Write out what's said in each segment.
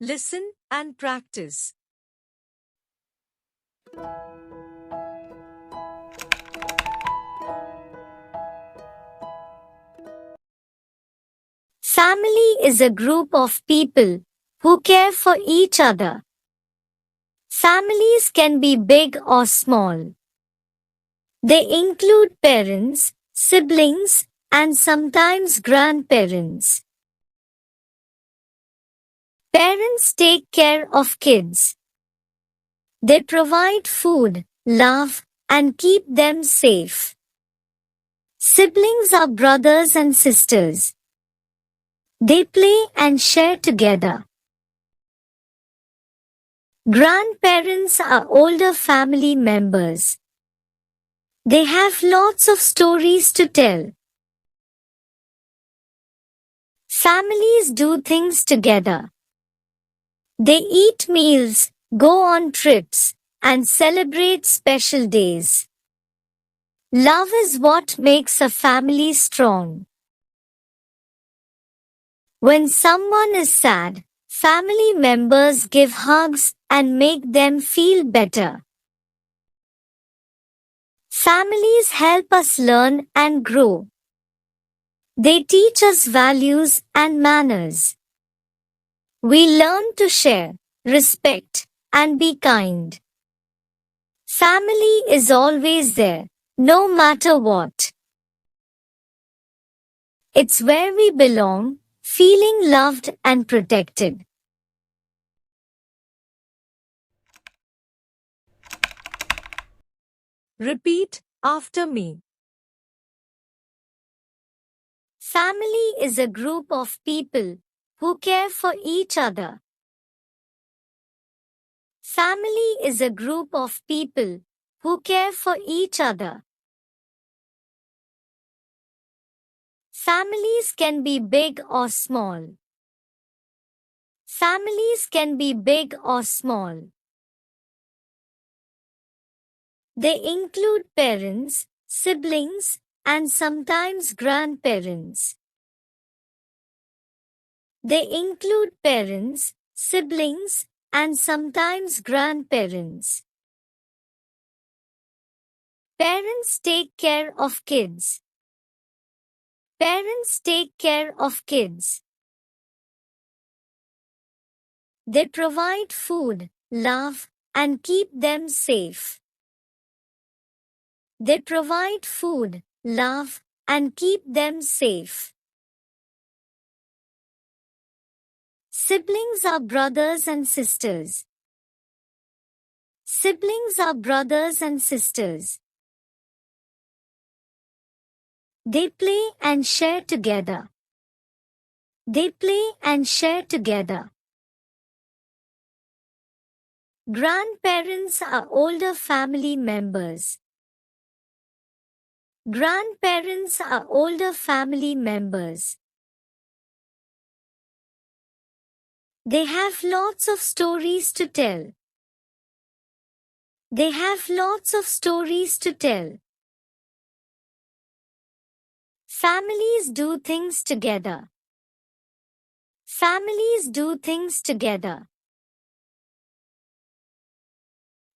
Listen and practice. Family is a group of people who care for each other. Families can be big or small. They include parents, siblings, and sometimes grandparents. Parents take care of kids. They provide food, love, and keep them safe. Siblings are brothers and sisters. They play and share together. Grandparents are older family members. They have lots of stories to tell. Families do things together. They eat meals, go on trips, and celebrate special days. Love is what makes a family strong. When someone is sad, family members give hugs and make them feel better. Families help us learn and grow. They teach us values and manners. We learn to share, respect, and be kind. Family is always there, no matter what. It's where we belong, feeling loved and protected. Repeat after me. Family is a group of people who care for each other. Family is a group of people who care for each other. Families can be big or small. Families can be big or small. They include parents, siblings, and sometimes grandparents. They include parents, siblings, and sometimes grandparents. Parents take care of kids. Parents take care of kids. They provide food, love, and keep them safe. They provide food, love, and keep them safe. Siblings are brothers and sisters. Siblings are brothers and sisters. They play and share together. They play and share together. Grandparents are older family members. Grandparents are older family members. They have lots of stories to tell. They have lots of stories to tell. Families do things together. Families do things together.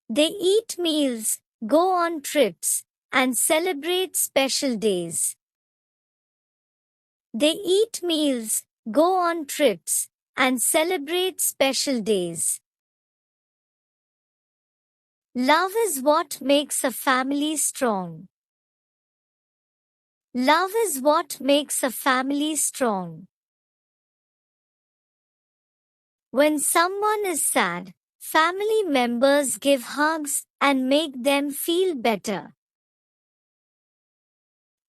They eat meals, go on trips, and celebrate special days. They eat meals, go on trips, and celebrate special days. Love is what makes a family strong. Love is what makes a family strong. When someone is sad, family members give hugs and make them feel better.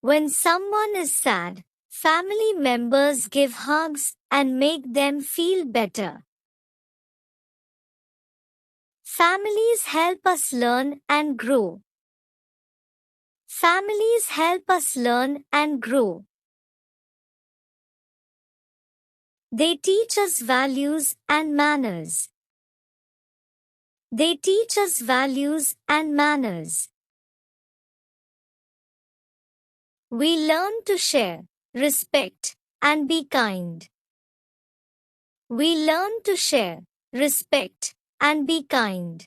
When someone is sad, family members give hugs and make them feel better. Families help us learn and grow. Families help us learn and grow. They teach us values and manners. They teach us values and manners. We learn to share, respect, and be kind. We learn to share, respect, and be kind.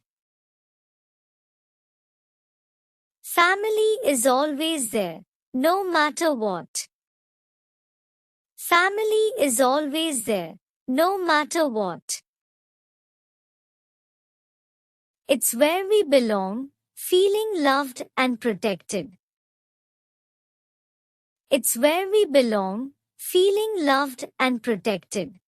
Family is always there, no matter what. Family is always there, no matter what. It's where we belong, feeling loved and protected. It's where we belong, feeling loved and protected.